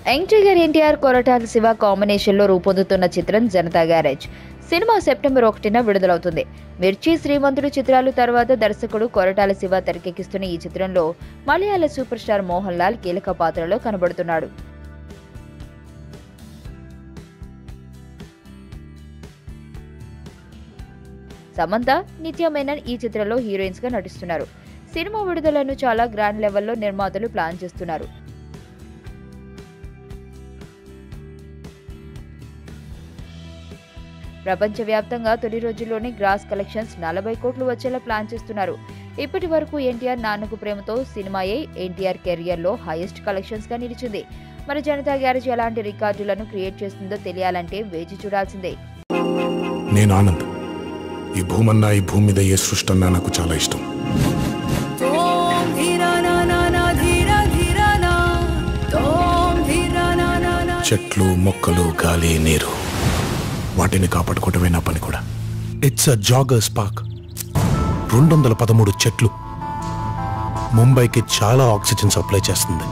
Young tiger NTR Koratala Shiva కాంబినేషన్లో రూపొందుతున్న చిత్రం జనతా గ్యారేజ్ సినిమా సెప్టెంబర్ 1న విడుదలవుతుంది. మిర్చి, శ్రీమంతుడు చిత్రాలు తర్వాత దర్శకుడు కొరటాల శివ తెరకెక్కిస్తున్న ఈ చిత్రంలో మలయాళ సూపర్ స్టార్ మోహన్ లాల్ కీలక పాత్రలో కనబడుతున్నాడు. సమంత, నిత్య మేనన్ ఈ చిత్రంలో హీరోయిన్స్ గా నటిస్తున్నారు. సినిమా విడుదలను చాలా గ్రాండ్ లెవెల్లో నిర్మాతలు ప్లాన్ చేస్తున్నారు. ప్రపంచవ్యాప్తంగా తొలి రోజుల్లోనే గ్రాస్ కలెక్షన్స్ 40 కోట్లు వచ్చేలా ప్లాన్ చేస్తున్నారు. ఇప్పటి వరకు ఎన్టీఆర్ నాన్నకు ప్రేమతో సినిమాయే ఎన్టీఆర్ కెరియర్ లో హైయెస్ట్ కలెక్షన్స్ గా నిలిచింది. మరి జనతా గ్యారేజ్ ఎలాంటి రికార్డులను క్రియేట్ చేస్తుందో తెలియాలంటే వేచి చూడాల్సిందే. నేను ఆనంద్. ఈ భూమన్నా, ఈ భూమి మీద ఏ సృష్టి అన్నా నాకు చాలా ఇష్టం. చెట్లు, మొక్కలు, గాలి, నీరు, వాటిని కాపాడుకోవటమే నా పని కూడా. It's a joggers park. 213 చెట్లు ముంబైకి చాలా ఆక్సిజన్ సప్లై చేస్తుంది.